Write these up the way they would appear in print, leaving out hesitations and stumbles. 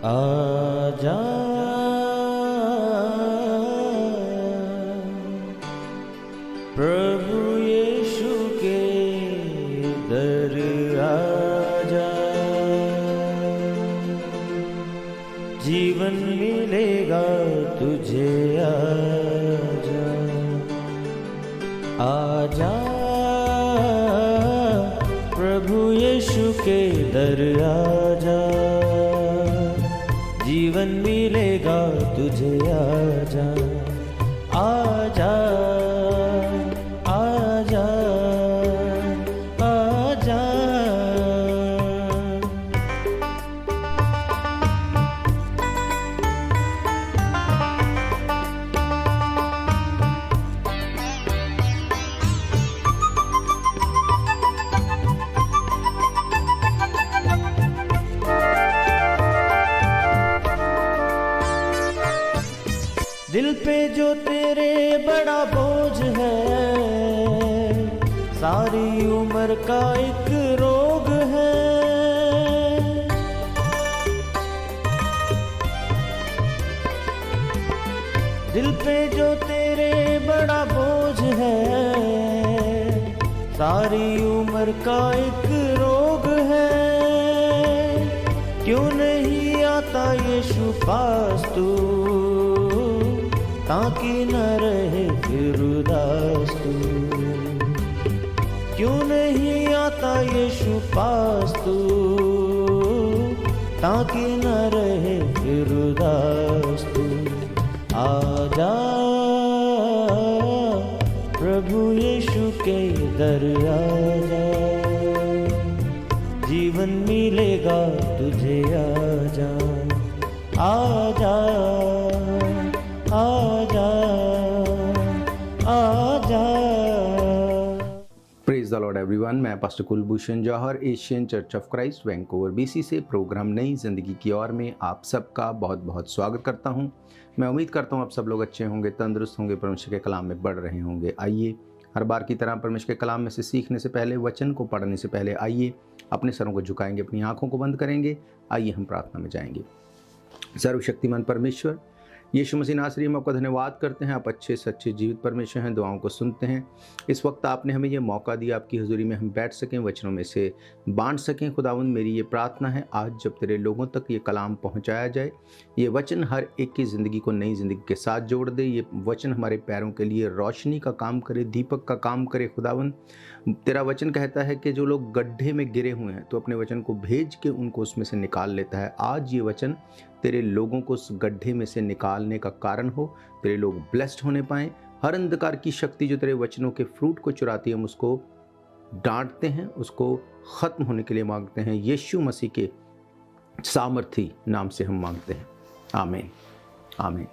आजा प्रभु यीशु के दर आजा, जीवन मिलेगा तुझे। आजा आजा प्रभु यीशु के दर आजा, जीवन मिलेगा तुझे। आजा आजा आजा आजा। दिल पे जो तेरे बड़ा बोझ है, सारी उम्र का एक रोग है। दिल पे जो तेरे बड़ा बोझ है, सारी उम्र का एक रोग है। क्यों नहीं आता यीशु पास तू, ताकि न रहे फिर उदास तू। क्यों नहीं आता यीशु पास तू, ताकि न रहे फिर उदास तू। आजा प्रभु यीशु के दर आजा, जीवन मिलेगा तुझे। आजा आजा आजा आजा। Praise the Lord everyone. मैं pastor Kulbhushan Jauhar, Asian church of Christ Vancouver BC से प्रोग्राम नई जिंदगी की ओर में आप सबका बहुत बहुत स्वागत करता हूं। मैं उम्मीद करता हूं आप सब लोग अच्छे होंगे, तंदुरुस्त होंगे, परमेश्वर के कलाम में बढ़ रहे होंगे। आइए हर बार की तरह परमेश्वर के कलाम में से सीखने से पहले, वचन को पढ़ने से पहले आइए अपने सरों को झुकाएंगे, अपनी आंखों को बंद करेंगे। आइए हम प्रार्थना में जाएंगे। सर्वशक्तिमान परमेश्वर यीशु मसीह नासरी, हम आपका धन्यवाद करते हैं। आप अच्छे सच्चे जीवित परमेश्वर हैं, दुआओं को सुनते हैं। इस वक्त आपने हमें ये मौका दिया, आपकी हुजूरी में हम बैठ सकें, वचनों में से बांट सकें। खुदावंद, मेरी ये प्रार्थना है आज जब तेरे लोगों तक ये कलाम पहुंचाया जाए, ये वचन हर एक की ज़िंदगी को नई ज़िंदगी के साथ जोड़ दे। ये वचन हमारे पैरों के लिए रोशनी का काम करे, दीपक का काम करे। खुदावंद, तेरा वचन कहता है कि जो लोग गड्ढे में गिरे हुए हैं तो अपने वचन को भेज के उनको उसमें से निकाल लेता है। आज ये वचन तेरे लोगों को उस गड्ढे में से निकालने का कारण हो, तेरे लोग ब्लेस्ड होने पाएं। हर अंधकार की शक्ति जो तेरे वचनों के फ्रूट को चुराती है, हम उसको डांटते हैं, उसको ख़त्म होने के लिए मांगते हैं। यीशु मसीह के सामर्थी नाम से हम मांगते हैं, आमीन आमीन।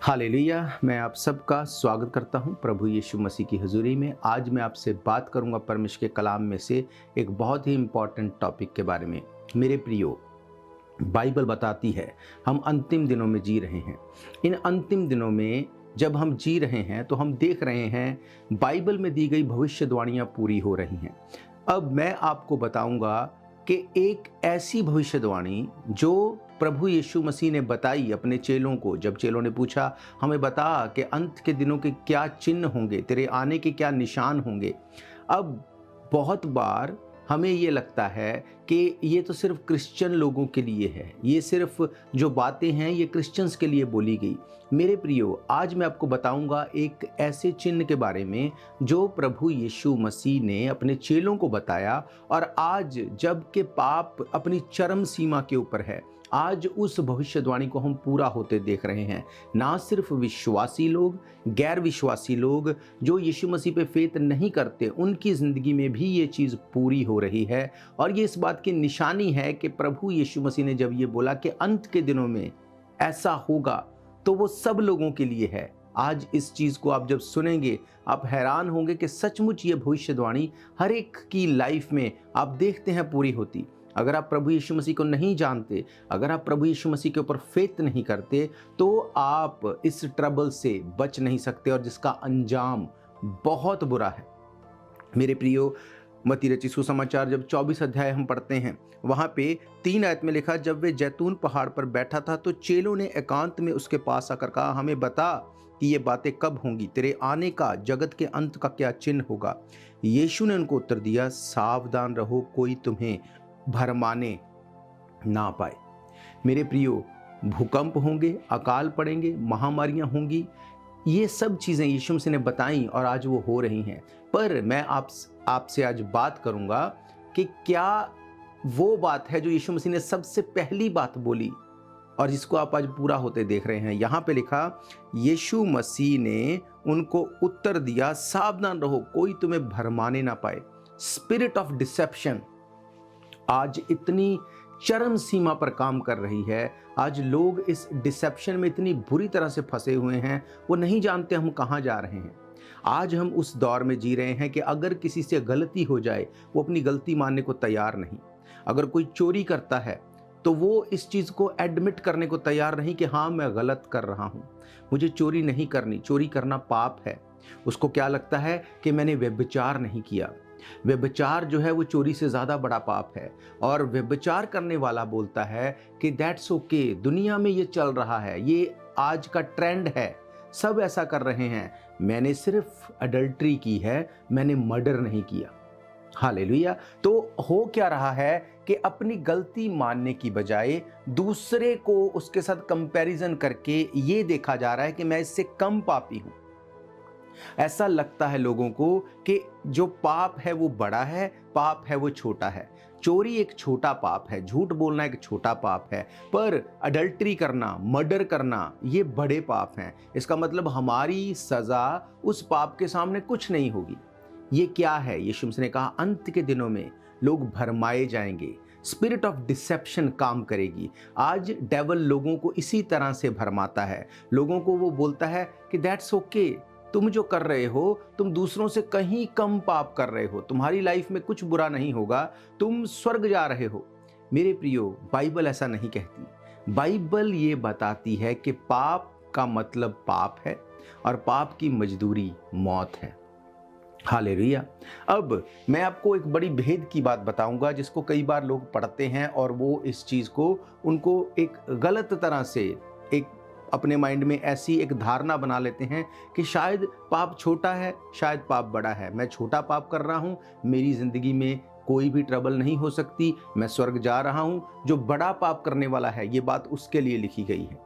हालेलुया। मैं आप सबका स्वागत करता हूं प्रभु यीशु मसीह की हुजूरी में। आज मैं आपसे बात करूंगा परमेश्वर के कलाम में से एक बहुत ही इम्पॉर्टेंट टॉपिक के बारे में। मेरे प्रियो, बाइबल बताती है हम अंतिम दिनों में जी रहे हैं। इन अंतिम दिनों में जब हम जी रहे हैं तो हम देख रहे हैं बाइबल में दी गई भविष्यवाणियाँ पूरी हो रही हैं। अब मैं आपको बताऊंगा कि एक ऐसी भविष्यवाणी जो प्रभु यीशु मसीह ने बताई अपने चेलों को। जब चेलों ने पूछा, हमें बता कि अंत के दिनों के क्या चिन्ह होंगे, तेरे आने के क्या निशान होंगे। अब बहुत बार हमें ये लगता है कि ये तो सिर्फ क्रिश्चियन लोगों के लिए है, ये सिर्फ जो बातें हैं ये क्रिश्चियंस के लिए बोली गई। मेरे प्रियो, आज मैं आपको बताऊंगा एक ऐसे चिन्ह के बारे में जो प्रभु यीशु मसीह ने अपने चेलों को बताया। और आज जब के पाप अपनी चरम सीमा के ऊपर है, आज उस भविष्यवाणी को हम पूरा होते देख रहे हैं। ना सिर्फ विश्वासी लोग, गैर विश्वासी लोग जो यीशु मसीह पे फेथ नहीं करते, उनकी ज़िंदगी में भी ये चीज़ पूरी हो रही है। और ये इस बात की निशानी है कि प्रभु यीशु मसीह ने जब ये बोला कि अंत के दिनों में ऐसा होगा, तो वो सब लोगों के लिए है। आज इस चीज़ को आप जब सुनेंगे आप हैरान होंगे कि सचमुच ये भविष्यवाणी हर एक की लाइफ में आप देखते हैं पूरी होती। अगर आप प्रभु यीशु मसीह को नहीं जानते, अगर आप प्रभु यीशु मसीह के ऊपर फेथ नहीं करते, तो आप इस ट्रबल से बच नहीं सकते और जिसका अंजाम बहुत बुरा है। मेरे प्रियो, मत्ती रचित सुसमाचार जब 24 अध्याय हम पढ़ते हैं, वहाँ पे 3 आयत में लिखा, जब वे जैतून पहाड़ पर बैठा था तो चेलों ने एकांत में उसके पास आकर कहा, हमें बता कि ये बातें कब होंगी, तेरे आने का, जगत के अंत का क्या चिन्ह होगा। यीशु ने उनको उत्तर दिया, सावधान रहो, कोई तुम्हें भरमाने ना पाए। मेरे प्रियो, भूकंप होंगे, अकाल पड़ेंगे, महामारियां होंगी, ये सब चीज़ें यीशु मसीह ने बताई और आज वो हो रही हैं। पर मैं आपसे आज बात करूंगा कि क्या वो बात है जो यीशु मसीह ने सबसे पहली बात बोली और जिसको आप आज पूरा होते देख रहे हैं। यहाँ पे लिखा, यीशु मसीह ने उनको उत्तर दिया, सावधान रहो, कोई तुम्हें भरमाने ना पाए। स्पिरिट ऑफ डिसेप्शन आज इतनी चरम सीमा पर काम कर रही है। आज लोग इस डिसेप्शन में इतनी बुरी तरह से फंसे हुए हैं, वो नहीं जानते हम कहाँ जा रहे हैं। आज हम उस दौर में जी रहे हैं कि अगर किसी से गलती हो जाए, वो अपनी गलती मानने को तैयार नहीं। अगर कोई चोरी करता है तो वो इस चीज़ को एडमिट करने को तैयार नहीं कि हाँ मैं गलत कर रहा हूँ, मुझे चोरी नहीं करनी, चोरी करना पाप है। उसको क्या लगता है कि मैंने व्यभिचार नहीं किया। व्यभिचार जो है वो चोरी से ज़्यादा बड़ा पाप है। और व्यभिचार करने वाला बोलता है कि दैट्स ओके, दुनिया में ये चल रहा है, ये आज का ट्रेंड है, सब ऐसा कर रहे हैं, मैंने सिर्फ अडल्ट्री की है, मैंने मर्डर नहीं किया। हालेलुया। तो हो क्या रहा है कि अपनी गलती मानने की बजाय दूसरे को उसके साथ कंपैरिजन करके ये देखा जा रहा है कि मैं इससे कम पापी हूं। ऐसा लगता है लोगों को कि जो पाप है वो बड़ा है, पाप है वो छोटा है। चोरी एक छोटा पाप है, झूठ बोलना एक छोटा पाप है, पर अडल्ट्री करना, मर्डर करना ये बड़े पाप हैं। इसका मतलब हमारी सजा उस पाप के सामने कुछ नहीं होगी। ये क्या है? यीशु मसीह ने कहा अंत के दिनों में लोग भरमाए जाएंगे, स्पिरिट ऑफ डिसेप्शन काम करेगी। आज डेविल लोगों को इसी तरह से भरमाता है। लोगों को वो बोलता है कि दैट्स ओके, तुम जो कर रहे हो, तुम दूसरों से कहीं कम पाप कर रहे हो, तुम्हारी लाइफ में कुछ बुरा नहीं होगा, तुम स्वर्ग जा रहे हो। मेरे प्रियो, बाइबल ऐसा नहीं कहती। बाइबल ये बताती है कि पाप का मतलब पाप है और पाप की मजदूरी मौत है। हालेलुया। अब मैं आपको एक बड़ी भेद की बात बताऊंगा जिसको कई बार लोग पढ़ते हैं और वो इस चीज़ को उनको एक गलत तरह से एक अपने माइंड में ऐसी एक धारणा बना लेते हैं कि शायद पाप छोटा है, शायद पाप बड़ा है। मैं छोटा पाप कर रहा हूँ, मेरी ज़िंदगी में कोई भी ट्रबल नहीं हो सकती, मैं स्वर्ग जा रहा हूँ। जो बड़ा पाप करने वाला है, ये बात उसके लिए लिखी गई है।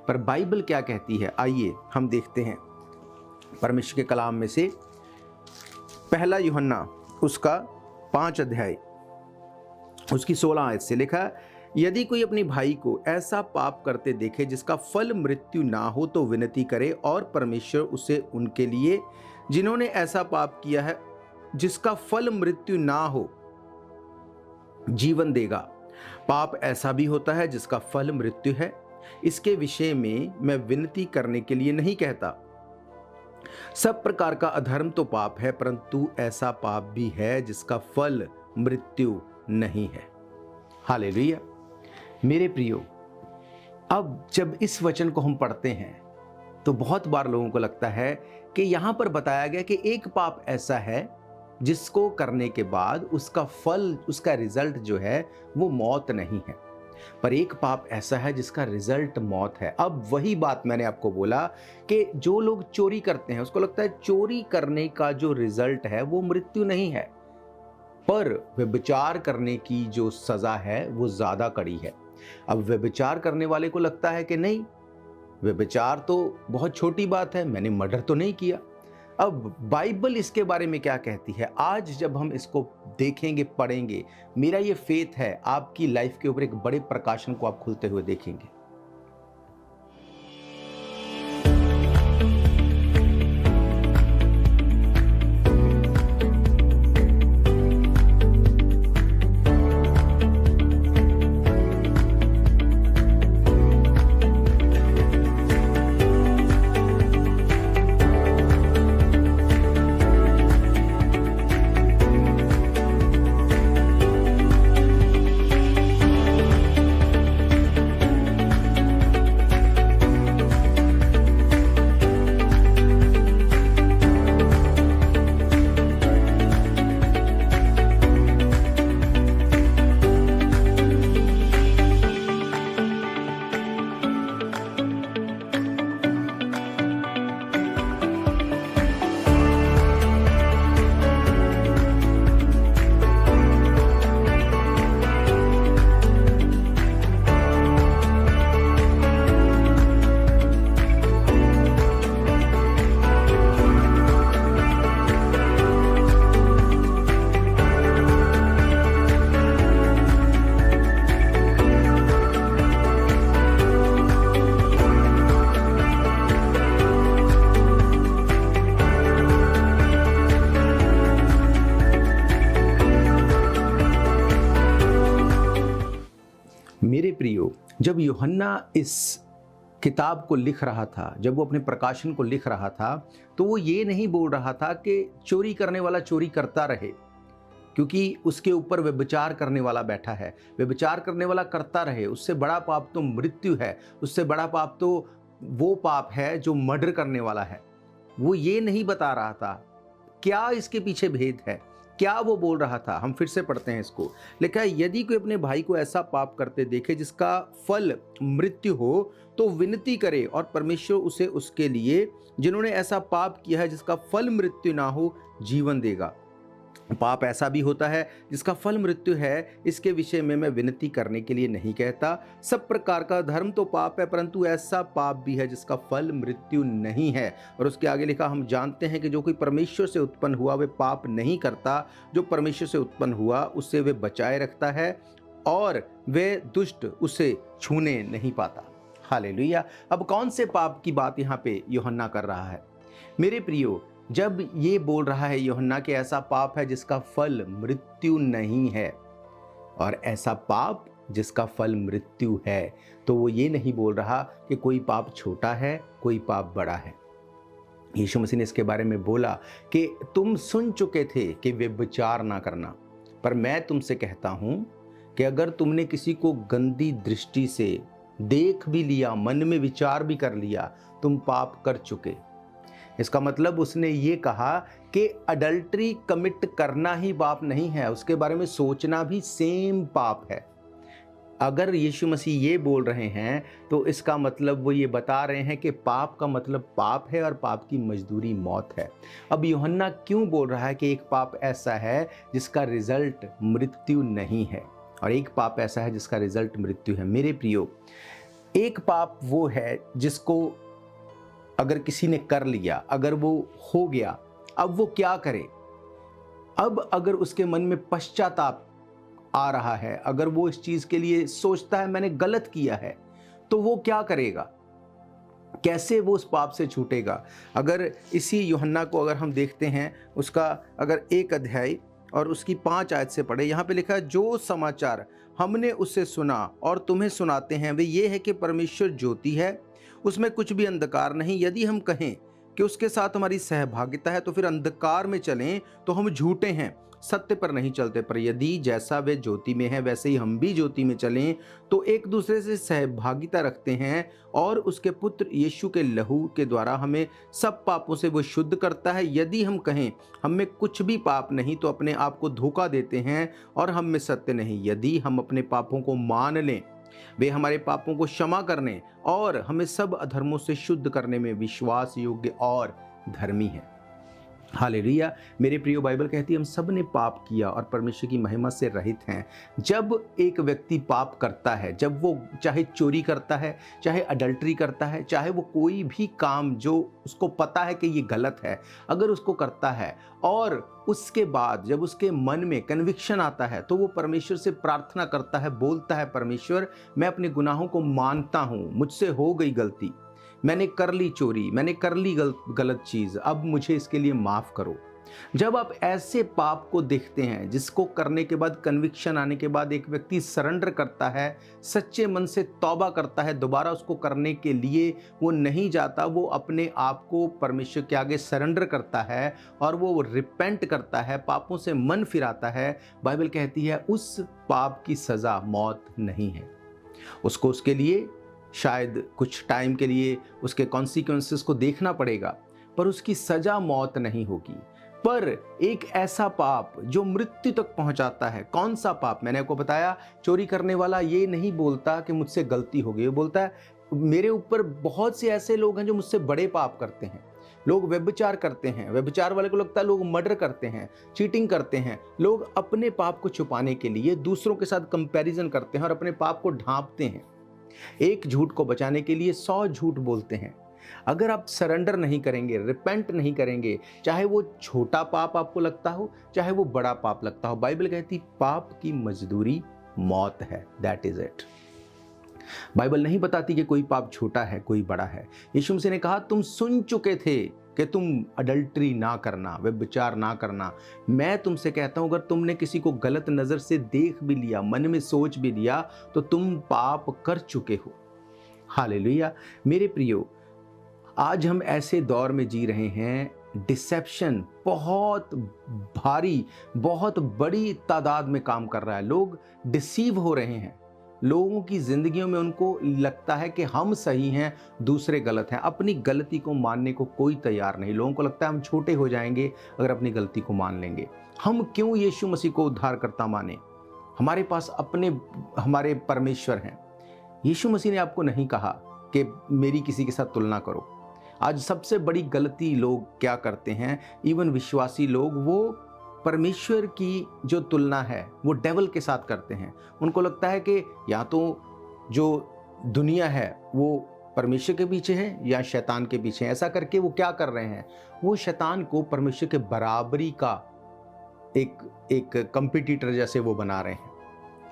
पर बाइबल क्या कहती है, आइए हम देखते हैं। परमेश्वर के कलाम में से पहला यूहन्ना उसका 5 अध्याय उसकी 16 आयत से लिखा, यदि कोई अपने भाई को ऐसा पाप करते देखे जिसका फल मृत्यु ना हो तो विनती करे और परमेश्वर उसे उनके लिए जिन्होंने ऐसा पाप किया है जिसका फल मृत्यु ना हो जीवन देगा। पाप ऐसा भी होता है जिसका फल मृत्यु है। इसके विषय में मैं विनती करने के लिए नहीं कहता। सब प्रकार का अधर्म तो पाप है, परंतु ऐसा पाप भी है जिसका फल मृत्यु नहीं है। हालेलुया। मेरे प्रियो, अब जब इस वचन को हम पढ़ते हैं तो बहुत बार लोगों को लगता है कि यहां पर बताया गया कि एक पाप ऐसा है जिसको करने के बाद उसका फल, उसका रिजल्ट जो है वो मौत नहीं है, पर एक पाप ऐसा है जिसका रिजल्ट मौत है। अब वही बात मैंने आपको बोला कि जो लोग चोरी करते हैं उसको लगता है चोरी करने का जो रिजल्ट है वो मृत्यु नहीं है, पर व्यभिचार करने की जो सजा है वो ज्यादा कड़ी है। अब व्यभिचार करने वाले को लगता है कि नहीं, व्यभिचार तो बहुत छोटी बात है, मैंने मर्डर तो नहीं किया। अब बाइबल इसके बारे में क्या कहती है, आज जब हम इसको देखेंगे, पढ़ेंगे, मेरा ये फेथ है आपकी लाइफ के ऊपर एक बड़े प्रकाशन को आप खुलते हुए देखेंगे। जब यूहन्ना इस किताब को लिख रहा था, जब वो अपने प्रकाशन को लिख रहा था, तो वो ये नहीं बोल रहा था कि चोरी करने वाला चोरी करता रहे, क्योंकि उसके ऊपर व्यभिचार करने वाला बैठा है। व्यभिचार करने वाला करता रहे, उससे बड़ा पाप तो मृत्यु है, उससे बड़ा पाप तो वो पाप है जो मर्डर करने वाला है। वो ये नहीं बता रहा था। क्या इसके पीछे भेद है, क्या वो बोल रहा था? हम फिर से पढ़ते हैं इसको। लिखा है, यदि कोई अपने भाई को ऐसा पाप करते देखे जिसका फल मृत्यु हो, तो विनती करे और परमेश्वर उसे उसके लिए जिन्होंने ऐसा पाप किया है जिसका फल मृत्यु ना हो, जीवन देगा। पाप ऐसा भी होता है जिसका फल मृत्यु है, इसके विषय में मैं विनती करने के लिए नहीं कहता। सब प्रकार का धर्म तो पाप है, परंतु ऐसा पाप भी है जिसका फल मृत्यु नहीं है। और उसके आगे लिखा, हम जानते हैं कि जो कोई परमेश्वर से उत्पन्न हुआ वे पाप नहीं करता, जो परमेश्वर से उत्पन्न हुआ उससे वे बचाए रखता है और वे दुष्ट उसे छूने नहीं पाता। हालेलुया। अब कौन से पाप की बात यहाँ पे यूहन्ना कर रहा है? मेरे प्रियो, जब ये बोल रहा है यूहन्ना कि ऐसा पाप है जिसका फल मृत्यु नहीं है और ऐसा पाप जिसका फल मृत्यु है, तो वो ये नहीं बोल रहा कि कोई पाप छोटा है, कोई पाप बड़ा है। यीशु मसीह ने इसके बारे में बोला कि तुम सुन चुके थे कि व्यभिचार ना करना, पर मैं तुमसे कहता हूं कि अगर तुमने किसी को गंदी दृष्टि से देख भी लिया, मन में विचार भी कर लिया, तुम पाप कर चुके। इसका मतलब उसने ये कहा कि अडल्ट्री कमिट करना ही पाप नहीं है, उसके बारे में सोचना भी सेम पाप है। अगर यीशु मसीह ये बोल रहे हैं तो इसका मतलब वो ये बता रहे हैं कि पाप का मतलब पाप है और पाप की मजदूरी मौत है। अब यूहन्ना क्यों बोल रहा है कि एक पाप ऐसा है जिसका रिजल्ट मृत्यु नहीं है और एक पाप ऐसा है जिसका रिजल्ट मृत्यु है? मेरे प्रियो, एक पाप वो है जिसको अगर किसी ने कर लिया, अगर वो हो गया, अब वो क्या करे? अब अगर उसके मन में पश्चाताप आ रहा है, अगर वो इस चीज के लिए सोचता है मैंने गलत किया है, तो वो क्या करेगा? कैसे वो उस पाप से छूटेगा? अगर इसी यूहन्ना को अगर हम देखते हैं, उसका अगर 1 अध्याय और उसकी 5 आयत से पढ़े, यहाँ पे लिखा है, जो समाचार हमने उससे सुना और तुम्हें सुनाते हैं वे ये है कि परमेश्वर ज्योति है, उसमें कुछ भी अंधकार नहीं। यदि हम कहें कि उसके साथ हमारी सहभागिता है तो फिर अंधकार में चलें तो हम झूठे हैं, सत्य पर नहीं चलते। पर यदि जैसा वे ज्योति में है वैसे ही हम भी ज्योति में चलें तो एक दूसरे से सहभागिता रखते हैं और उसके पुत्र यीशु के लहू के द्वारा हमें सब पापों से वो शुद्ध करता है। यदि हम कहें हम में कुछ भी पाप नहीं तो अपने आप को धोखा देते हैं और हम में सत्य नहीं। यदि हम अपने पापों को मान लें, वे हमारे पापों को क्षमा करने और हमें सब अधर्मों से शुद्ध करने में विश्वास योग्य और धर्मी है। हालेलुया। मेरे प्रियो, बाइबल कहती है हम सब ने पाप किया और परमेश्वर की महिमा से रहित हैं। जब एक व्यक्ति पाप करता है, जब वो चाहे चोरी करता है, चाहे अडल्ट्री करता है, चाहे वो कोई भी काम जो उसको पता है कि ये गलत है, अगर उसको करता है और उसके बाद जब उसके मन में कन्विक्शन आता है तो वो परमेश्वर से प्रार्थना करता है, बोलता है, परमेश्वर मैं अपने गुनाहों को मानता हूँ, मुझसे हो गई गलती, मैंने कर ली चोरी, मैंने कर ली गलत चीज़, अब मुझे इसके लिए माफ़ करो। जब आप ऐसे पाप को देखते हैं जिसको करने के बाद, कन्विक्शन आने के बाद एक व्यक्ति सरेंडर करता है, सच्चे मन से तौबा करता है, दोबारा उसको करने के लिए वो नहीं जाता, वो अपने आप को परमेश्वर के आगे सरेंडर करता है और वो रिपेंट करता है, पापों से मन फिराता है, बाइबल कहती है उस पाप की सज़ा मौत नहीं है। उसको उसके लिए शायद कुछ टाइम के लिए उसके कॉन्सिक्वेंसेस को देखना पड़ेगा, पर उसकी सजा मौत नहीं होगी। पर एक ऐसा पाप जो मृत्यु तक पहुंचाता है, कौन सा पाप? मैंने आपको बताया, चोरी करने वाला ये नहीं बोलता कि मुझसे गलती हो गई, वो बोलता है मेरे ऊपर बहुत से ऐसे लोग हैं जो मुझसे बड़े पाप करते हैं। लोग व्यभिचार करते हैं, व्यभिचार वाले को लगता है लोग मर्डर करते हैं, चीटिंग करते हैं। लोग अपने पाप को छुपाने के लिए दूसरों के साथ कंपैरिजन करते हैं और अपने पाप को ढांपते हैं। एक झूठ को बचाने के लिए 100 झूठ बोलते हैं। अगर आप सरेंडर नहीं करेंगे, रिपेंट नहीं करेंगे, चाहे वो छोटा पाप आपको लगता हो, चाहे वो बड़ा पाप लगता हो, बाइबल कहती पाप की मजदूरी मौत है। That is it. बाइबल नहीं बताती कि कोई पाप छोटा है कोई बड़ा है। यीशु मसीह ने कहा तुम सुन चुके थे कि तुम अडल्ट्री ना करना, व्यभिचार ना करना। मैं तुमसे कहता हूं अगर तुमने किसी को गलत नजर से देख भी लिया, मन में सोच भी लिया, तो तुम पाप कर चुके हो। हालेलुया। मेरे प्रियो, आज हम ऐसे दौर में जी रहे हैं, डिसेप्शन बहुत भारी, बहुत बड़ी तादाद में काम कर रहा है। लोग डिसीव हो रहे हैं। लोगों की जिंदगियों में उनको लगता है कि हम सही हैं, दूसरे गलत हैं। अपनी गलती को मानने को कोई तैयार नहीं। लोगों को लगता है हम छोटे हो जाएंगे अगर अपनी गलती को मान लेंगे। हम क्यों यीशु मसीह को उद्धारकर्ता माने? हमारे पास हमारे परमेश्वर हैं। यीशु मसीह ने आपको नहीं कहा कि मेरी किसी के साथ तुलना करो। आज सबसे बड़ी गलती लोग क्या करते हैं, इवन विश्वासी लोग, वो परमेश्वर की जो तुलना है वो डेविल के साथ करते हैं। उनको लगता है कि या तो जो दुनिया है वो परमेश्वर के पीछे है या शैतान के पीछे है। ऐसा करके वो क्या कर रहे हैं, वो शैतान को परमेश्वर के बराबरी का एक कंपटीटर जैसे वो बना रहे हैं।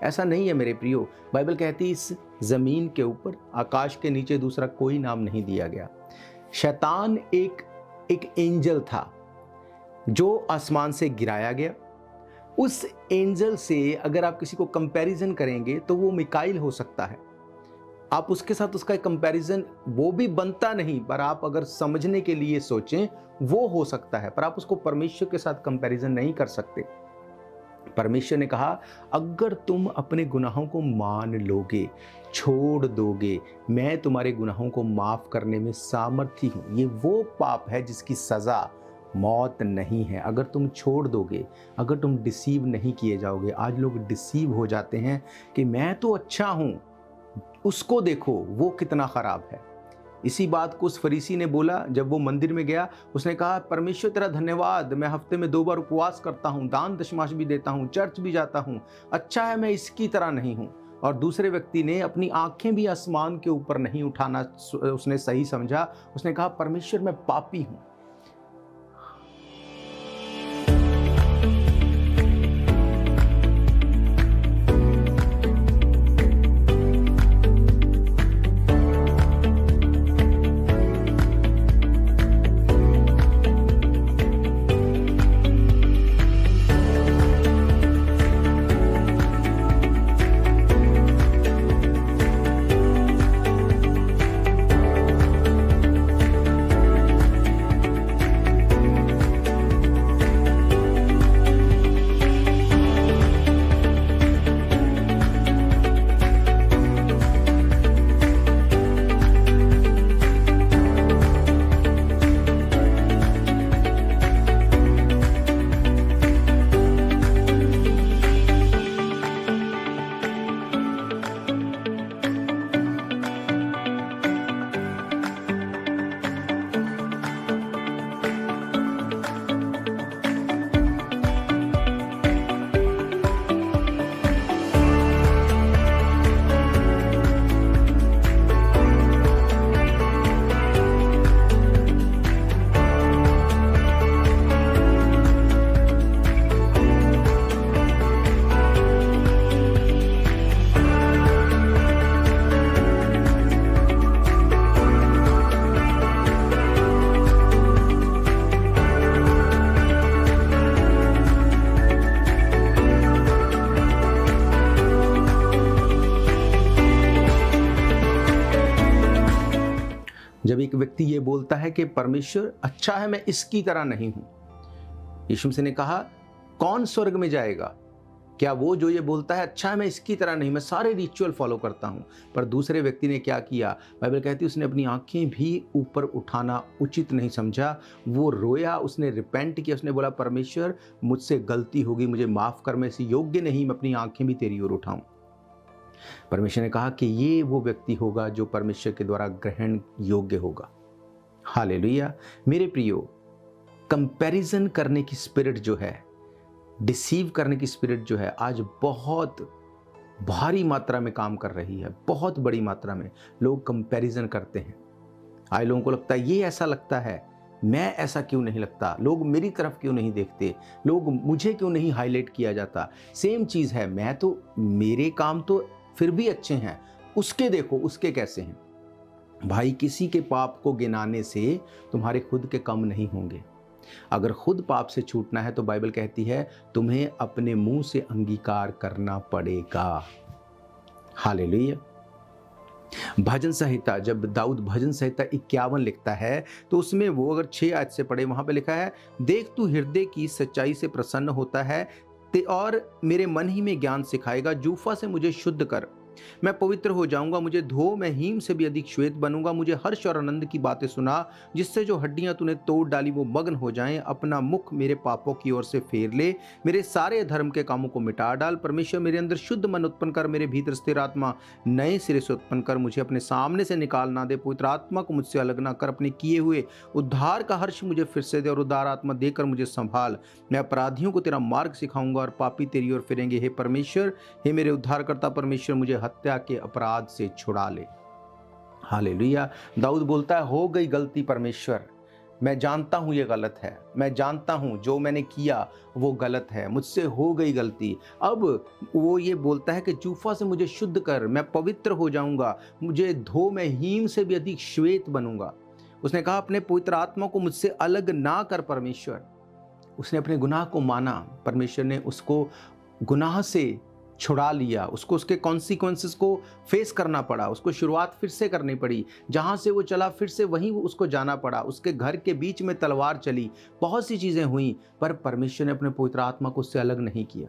ऐसा नहीं है मेरे प्रियो। बाइबल कहती है इस जमीन के ऊपर, आकाश के नीचे दूसरा कोई नाम नहीं दिया गया। शैतान एक एंजल था जो आसमान से गिराया गया। उस एंजल से अगर आप किसी को कंपैरिजन करेंगे तो वो मिकाइल हो सकता है। आप उसके साथ उसका कंपैरिजन वो भी बनता नहीं, पर आप अगर समझने के लिए सोचें वो हो सकता है, पर आप उसको परमेश्वर के साथ कंपैरिजन नहीं कर सकते। परमेश्वर ने कहा अगर तुम अपने गुनाहों को मान लोगे, छोड़ दोगे, मैं तुम्हारे गुनाहों को माफ करने में सामर्थी हूं। ये वो पाप है जिसकी सजा मौत नहीं है। अगर तुम छोड़ दोगे, अगर तुम डिसीव नहीं किए जाओगे। आज लोग डिसीव हो जाते हैं कि मैं तो अच्छा हूं, उसको देखो वो कितना खराब है। इसी बात को उस फरीसी ने बोला जब वो मंदिर में गया। उसने कहा परमेश्वर तेरा धन्यवाद, मैं हफ्ते में 2 बार उपवास करता हूँ, दान दशमांश भी देता हूँ, चर्च भी जाता हूँ, अच्छा है मैं इसकी तरह नहीं हूँ। और दूसरे व्यक्ति ने अपनी आंखें भी आसमान के ऊपर नहीं उठाना उसने सही समझा। उसने कहा परमेश्वर मैं पापी हूँ। जब एक व्यक्ति ये बोलता है कि परमेश्वर अच्छा है मैं इसकी तरह नहीं हूं, यीशु मसीह ने कहा कौन स्वर्ग में जाएगा? क्या वो जो ये बोलता है अच्छा है मैं इसकी तरह नहीं, मैं सारे रिचुअल फॉलो करता हूं। पर दूसरे व्यक्ति ने क्या किया? बाइबल कहती है उसने अपनी आंखें भी ऊपर उठाना उचित नहीं समझा। वो रोया, उसने रिपेंट किया, उसने बोला परमेश्वर मुझसे गलती होगी, मुझे माफ कर, मैं इसे योग्य नहीं, मैं अपनी आंखें भी तेरी ओर उठाऊं। परमेश्वर ने कहा कि ये वो व्यक्ति होगा जो परमेश्वर के द्वारा ग्रहण योग्य होगा। हालेलुया। मेरे प्रियो, कंपैरिजन करने की स्पिरिट जो है, डिसीव करने की स्पिरिट जो है, आज बहुत भारी मात्रा में काम कर रही है। बहुत बड़ी मात्रा में लोग कंपैरिजन करते हैं। आज लोगों को लगता है ये ऐसा लगता है, मैं ऐसा क्यों नहीं लगता, लोग मेरी तरफ क्यों नहीं देखते, लोग मुझे क्यों नहीं हाईलाइट किया जाता। सेम चीज़ है, मैं तो, मेरे काम तो फिर भी अच्छे हैं, उसके देखो उसके कैसे हैं। भाई किसी के पाप को गिनाने से तुम्हारे खुद के कम नहीं होंगे। अगर खुद पाप से छूटना है तो बाइबल कहती है तुम्हें अपने मुंह से अंगीकार करना पड़ेगा। हालेलुया। भजन संहिता, जब दाऊद भजन संहिता 51 लिखता है तो उसमें वो अगर 6 आयत से पढ़े, वहां पे लिखा है, देख तू हृदय की सच्चाई से प्रसन्न होता है और मेरे मन ही में ज्ञान सिखाएगा। जूफा से मुझे शुद्ध कर, मैं पवित्र हो जाऊंगा। मुझे धो, मैं हीम से भी अधिक श्वेत बनूंगा। मुझे हर्ष और आनंद की बातें सुना, जिससे जो हड्डियां तूने तोड़ डाली वो मग्न हो जाएं। अपना मुख मेरे पापों की ओर से फेर ले, मेरे सारे धर्म के कामों को मिटा डाल। परमेश्वर मेरे अंदर शुद्ध मन उत्पन्न कर, मेरे भीतर स्थिर आत्मा नए सिरे से उत्पन्न कर। मुझे अपने सामने से निकाल ना दे, पवित्र आत्मा को मुझसे अलग ना कर। अपने किए हुए उद्धार का हर्ष मुझे फिर से दे और उदार आत्मा देकर मुझे संभाल। मैं अपराधियों को तेरा मार्ग सिखाऊंगा और पापी तेरी ओर फिरेंगे। हे परमेश्वर, हे मेरे उद्धारकर्ता परमेश्वर, मुझे हत्या के अपराध से छुड़ा ले। हालेलुया। दाऊद बोलता है हो गई गलती परमेश्वर, मैं जानता हूं ये गलत है, मैं जानता हूं जो मैंने किया वो गलत है, मुझसे हो गई गलती। अब वो ये बोलता है कि जूफा से मुझे शुद्ध कर, मैं पवित्र हो जाऊंगा। मुझे धो, मैं हीम से भी अधिक श्वेत बनूंगा। उसने कहा अपने पवित्र आत्मा को मुझसे अलग ना कर परमेश्वर। उसने अपने गुनाह को माना, परमेश्वर ने उसको गुनाह से छुड़ा लिया, उसको उसके कॉन्सिक्वेंसेस को फेस करना पड़ा, उसको शुरुआत फिर से करनी पड़ी। जहां से वो चला फिर से वहीं उसको जाना पड़ा। उसके घर के बीच में तलवार चली, बहुत सी चीजें हुई, पर परमेश्वर ने अपने पवित्र आत्मा को उससे अलग नहीं किया।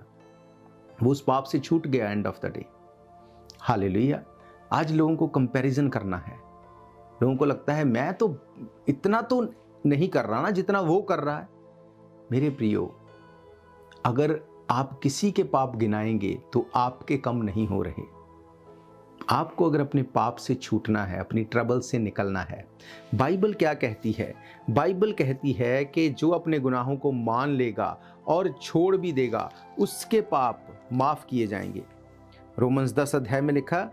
वो उस पाप से छूट गया end of the day. Hallelujah. आज लोगों को कंपैरिजन करना है। लोगों को लगता है मैं तो इतना तो नहीं कर रहा ना जितना वो कर रहा है। मेरे प्रियो, अगर आप किसी के पाप गिनाएंगे तो आपके कम नहीं हो रहे। आपको अगर अपने पाप से छूटना है, अपनी ट्रबल से निकलना है, बाइबल क्या कहती है? बाइबल कहती है कि जो अपने गुनाहों को मान लेगा और छोड़ भी देगा उसके पाप माफ किए जाएंगे। रोमन्स 10 अध्याय में लिखा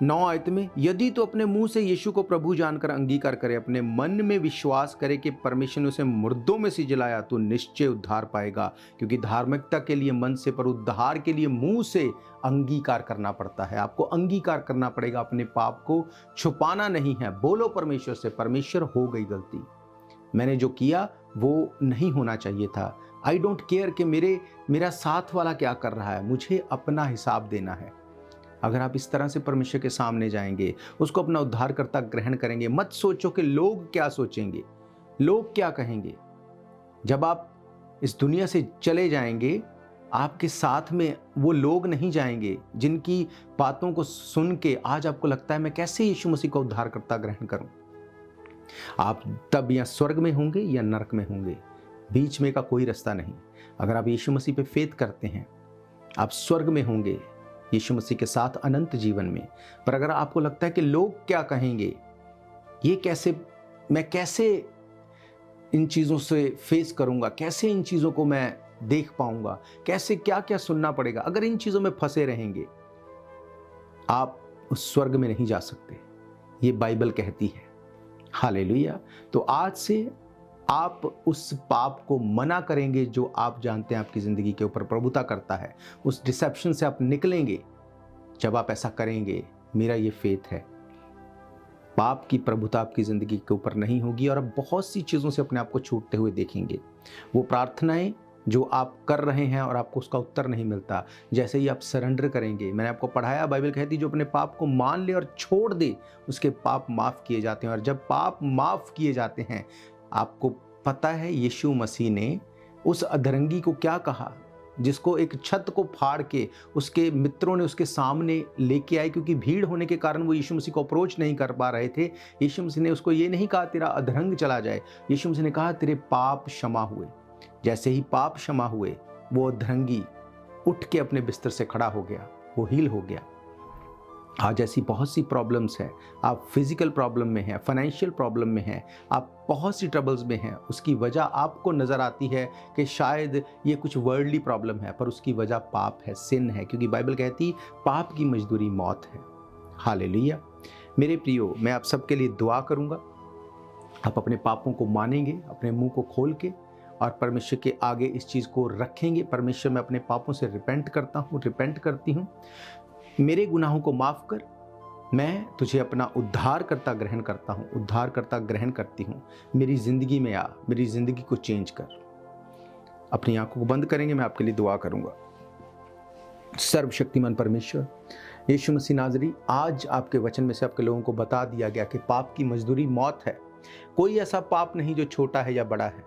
9 आयत में, यदि तो अपने मुंह से यीशु को प्रभु जानकर अंगीकार करे, अपने मन में विश्वास करे कि परमेश्वर ने उसे मुर्दों में से जलाया, तो निश्चय उद्धार पाएगा। क्योंकि धार्मिकता के लिए मन से, पर उद्धार के लिए मुंह से अंगीकार करना पड़ता है। आपको अंगीकार करना पड़ेगा, अपने पाप को छुपाना नहीं है। बोलो परमेश्वर से, परमेश्वर हो गई गलती, मैंने जो किया वो नहीं होना चाहिए था। आई डोंट केयर कि मेरा साथ वाला क्या कर रहा है, मुझे अपना हिसाब देना है। अगर आप इस तरह से परमेश्वर के सामने जाएंगे, उसको अपना उद्धारकर्ता ग्रहण करेंगे, मत सोचो कि लोग क्या सोचेंगे, लोग क्या कहेंगे। जब आप इस दुनिया से चले जाएंगे, आपके साथ में वो लोग नहीं जाएंगे जिनकी बातों को सुन के आज आपको लगता है मैं कैसे यीशु मसीह को उद्धारकर्ता ग्रहण करूं। आप तब या स्वर्ग में होंगे या नरक में होंगे, बीच में का कोई रास्ता नहीं। अगर आप यीशु मसीह पे फेथ करते हैं, आप स्वर्ग में होंगे यीशु मसीह के साथ अनंत जीवन में। पर अगर आपको लगता है कि लोग क्या कहेंगे, ये कैसे, मैं कैसे इन चीज़ों से फेस करूंगा, कैसे इन चीज़ों को मैं देख पाऊंगा, कैसे क्या क्या सुनना पड़ेगा, अगर इन चीज़ों में फंसे रहेंगे आप उस स्वर्ग में नहीं जा सकते। ये बाइबल कहती है। हालेलुया। तो आज से आप उस पाप को मना करेंगे जो आप जानते हैं आपकी ज़िंदगी के ऊपर प्रभुता करता है। उस डिसेप्शन से आप निकलेंगे जब आप ऐसा करेंगे। मेरा ये फेथ है, पाप की प्रभुता आपकी ज़िंदगी के ऊपर नहीं होगी और आप बहुत सी चीज़ों से अपने आप को छूटते हुए देखेंगे। वो प्रार्थनाएं जो आप कर रहे हैं और आपको उसका उत्तर नहीं मिलता, जैसे ही आप सरेंडर करेंगे, मैंने आपको पढ़ाया, बाइबल कहती है जो अपने पाप को मान ले और छोड़ दे उसके पाप माफ़ किए जाते हैं। और जब पाप माफ़ किए जाते हैं, आपको पता है यीशु मसीह ने उस अधरंगी को क्या कहा, जिसको एक छत को फाड़ के उसके मित्रों ने उसके सामने लेके आए, क्योंकि भीड़ होने के कारण वो यीशु मसीह को अप्रोच नहीं कर पा रहे थे। यीशु मसीह ने उसको ये नहीं कहा तेरा अधरंग चला जाए, यीशु मसीह ने कहा तेरे पाप क्षमा हुए। जैसे ही पाप क्षमा हुए, वो अधरंगी उठ के अपने बिस्तर से खड़ा हो गया, वो हील हो गया। आज ऐसी बहुत सी प्रॉब्लम्स हैं, आप फिजिकल प्रॉब्लम में हैं, फाइनेंशियल प्रॉब्लम में हैं, आप बहुत सी ट्रबल्स में हैं। उसकी वजह आपको नज़र आती है कि शायद ये कुछ वर्ल्डली प्रॉब्लम है, पर उसकी वजह पाप है, सिन है, क्योंकि बाइबल कहती पाप की मजदूरी मौत है। हालेलुया। मेरे प्रियो, मैं आप सबके लिए दुआ करूँगा। आप अपने पापों को मानेंगे, अपने मुंह को खोल के, और परमेश्वर के आगे इस चीज़ को रखेंगे। परमेश्वर, मैं अपने पापों से रिपेंट करता हूँ, रिपेंट करती हूँ। मेरे गुनाहों को माफ़ कर, मैं तुझे अपना उद्धारकर्ता ग्रहण करता हूँ, उद्धारकर्ता ग्रहण करती हूँ। मेरी ज़िंदगी में आ, मेरी ज़िंदगी को चेंज कर। अपनी आंखों को बंद करेंगे, मैं आपके लिए दुआ करूँगा। सर्वशक्तिमान परमेश्वर यीशु मसीह नाज़री, आज आपके वचन में से आपके लोगों को बता दिया गया कि पाप की मजदूरी मौत है। कोई ऐसा पाप नहीं जो छोटा है या बड़ा है।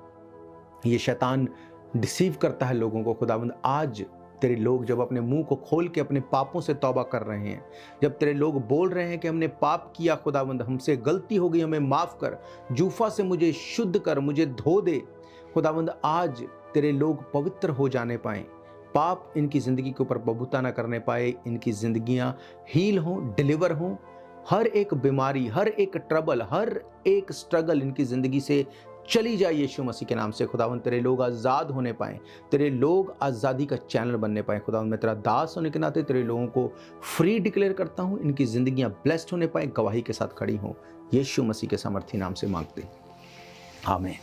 ये शैतान डिसीव करता है लोगों को। खुदावंद, आज तेरे लोग जब अपने मुंह को खोल के अपने पापों से तौबा कर रहे हैं, जब तेरे लोग बोल रहे हैं कि हमने पाप किया, खुदावंद हमसे गलती हो गई, हमें माफ़ कर, जूफा से मुझे शुद्ध कर, मुझे धो दे। खुदावंद, आज तेरे लोग पवित्र हो जाने पाएँ, पाप इनकी ज़िंदगी के ऊपर बबूता ना करने पाए, इनकी ज़िंदगियाँ हील हों, डिलीवर हों। हर एक बीमारी, हर एक ट्रबल, हर एक स्ट्रगल इनकी ज़िंदगी से चली जाए यीशु मसीह के नाम से। खुदावंद, तेरे लोग आज़ाद होने पाएँ, तेरे लोग आज़ादी का चैनल बनने पाएँ। खुदावंद, मैं तेरा दास होने के नाते तेरे लोगों को फ्री डिक्लेयर करता हूँ, इनकी ज़िंदगियाँ ब्लेस्ड होने पाएँ, गवाही के साथ खड़ी हों। यीशु मसीह के सामर्थी नाम से मांगते, आमीन,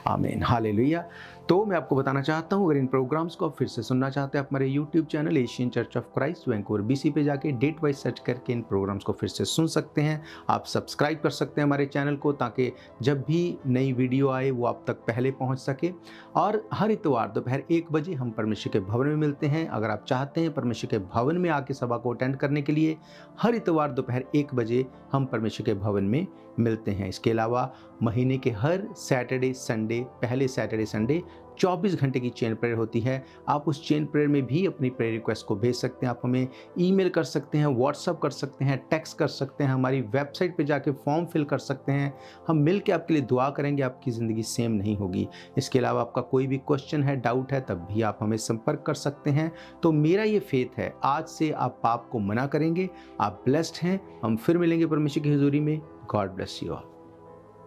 आमीन, हालेलुया। तो मैं आपको बताना चाहता हूँ, अगर इन प्रोग्राम्स को आप फिर से सुनना चाहते हैं, आप हमारे YouTube channel Asian church of Christ Vancouver BC पे जाके डेट वाइज सर्च करके इन प्रोग्राम्स को फिर से सुन सकते हैं। आप सब्सक्राइब कर सकते हैं हमारे चैनल को, ताकि जब भी नई वीडियो आए वो आप तक पहले पहुँच सके। और हर इतवार दोपहर 1 बजे हम परमेश्वर के भवन में मिलते हैं। अगर आप चाहते हैं परमेश्वर के भवन में आके सभा को अटेंड करने के लिए, हर इतवार दोपहर 1 बजे हम परमेश्वर के भवन में मिलते हैं। इसके अलावा महीने के हर सैटरडे संडे, पहले सैटरडे संडे 24 घंटे की चेन प्रेयर होती है। आप उस चेन प्रेयर में भी अपनी प्रेयर रिक्वेस्ट को भेज सकते हैं। आप हमें ईमेल कर सकते हैं, व्हाट्सअप कर सकते हैं, टेक्स्ट कर सकते हैं, हमारी वेबसाइट पे जाके फॉर्म फिल कर सकते हैं। हम मिल के आपके लिए दुआ करेंगे, आपकी ज़िंदगी सेम नहीं होगी। इसके अलावा आपका कोई भी क्वेश्चन है, डाउट है, तब भी आप हमें संपर्क कर सकते हैं। तो मेरा ये फेथ है, आज से आप पाप को मना करेंगे, आप ब्लेस्ड हैं। हम फिर मिलेंगे परमेश्वर की हुजूरी में। God bless you all.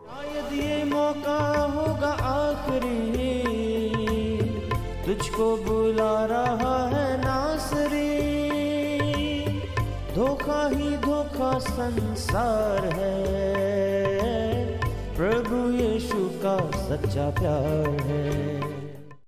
शायद ये मौका होगा आखिरी, तुझको बुला रहा है नासरी। धोखा ही धोखा संसार है, प्रभु यीशु का सच्चा प्यार है।